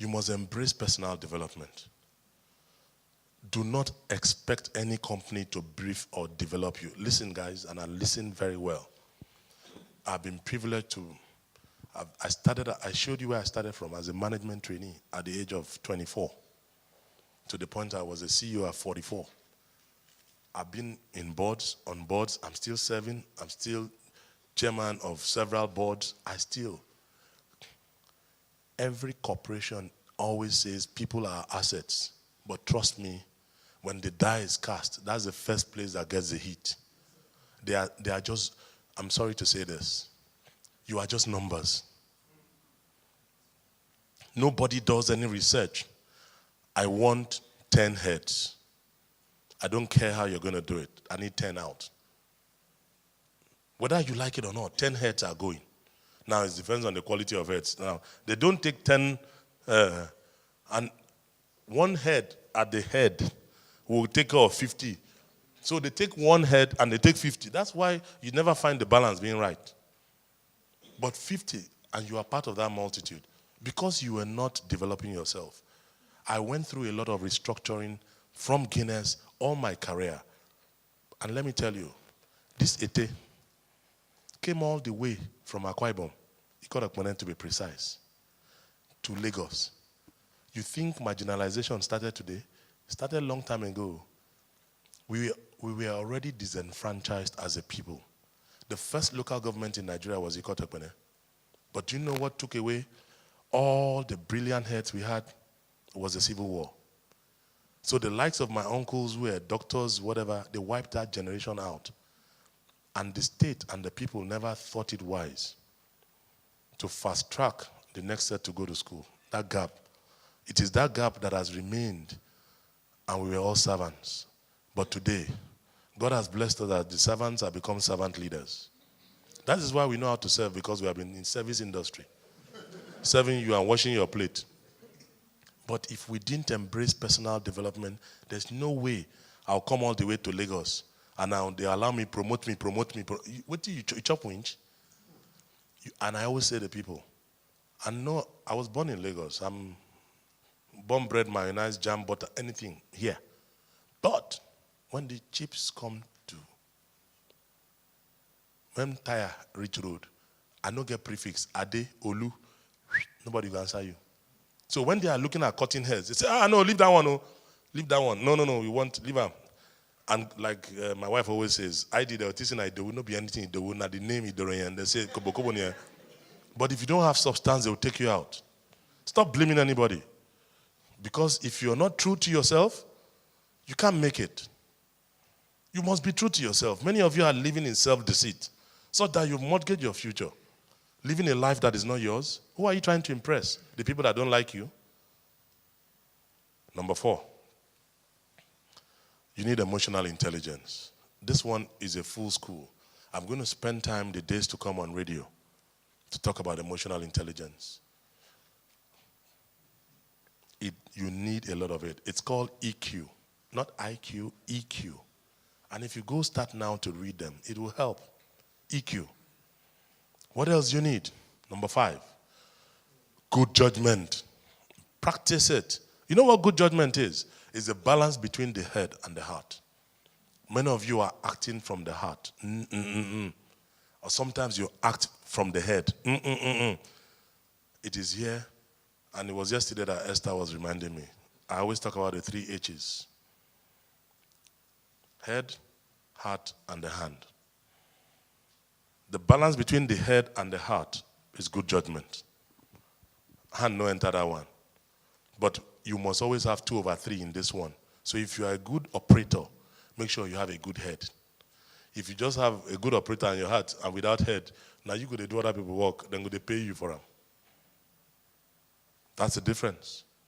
You must embrace personal development. Do not expect any company to brief or develop you. Listen, guys, and I listen very well. I've been privileged to, I showed you where I started from as a management trainee at the age of 24, to the point I was a CEO at 44. I've been in boards, on boards, I'm still serving, I'm still chairman of several boards. Every corporation always says people are assets, but trust me, when the die is cast, that's the first place that gets the heat. They are just, I'm sorry to say this, you are just numbers. Nobody does any research. I want 10 heads. I don't care how you're going to do it. I need 10 out. Whether you like it or not, 10 heads are going. Now, it depends on the quality of heads. Now, they don't take 10, and one head at the head will take care of 50. So they take one head and they take 50. That's why you never find the balance being right. But 50, and you are part of that multitude, because you were not developing yourself. I went through a lot of restructuring from Guinness all my career. And let me tell you, this Ete came all the way from Akwa Ibom, Ikot to be precise, to Lagos. You think marginalization started today? Started a long time ago. We were already disenfranchised as a people. The first local government in Nigeria was Ikot. But do you know what took away all the brilliant heads we had? Was the Civil War. So the likes of my uncles who were doctors, whatever, they wiped that generation out. And the state and the people never thought it wise to fast track the next set to go to school. That gap. It is that gap that has remained, and we were all servants. But today, God has blessed us that the servants have become servant leaders. That is why we know how to serve, because we have been in service industry. Serving you and washing your plate. But if we didn't embrace personal development, there's no way I'll come all the way to Lagos and now they allow me, promote me. What do you chop winch? And I always say to people, I was born in Lagos. I'm born, bred, mayonnaise, jam, butter, anything here. But when the chips come to, when tire reach road, I don't get prefix, Ade, Olu, nobody will answer you. So when they are looking at cutting heads, they say, no, leave that one, oh. Leave that one. No, we want, leave them. And like my wife always says, Idy, they were teaching that there will not be anything, they will not the name Idoroyan, and they say, Kobo Kobo Nia. But if you don't have substance, they will take you out. Stop blaming anybody. Because if you're not true to yourself, you can't make it. You must be true to yourself. Many of you are living in self-deceit, so that you mortgage your future. Living a life that is not yours. Who are you trying to impress? The people that don't like you? Number 4, you need emotional intelligence. This one is a full school. I'm going to spend time the days to come on radio to talk about emotional intelligence. You need a lot of it. It's called EQ, not IQ, EQ. And if you go start now to read them, it will help. EQ. What else do you need? Number 5, good judgment. Practice it. You know what good judgment is? It's a balance between the head and the heart. Many of you are acting from the heart. Or sometimes you act from the head. It is here, and it was yesterday that Esther was reminding me. I always talk about the 3 H's. Head, heart, and the hand. The balance between the head and the heart is good judgment. Hand no enter that one. But you must always have 2/3 in this one. So if you are a good operator, make sure you have a good head. If you just have a good operator in your heart and without head, now you could do other people work, then they pay you for them. That's the difference.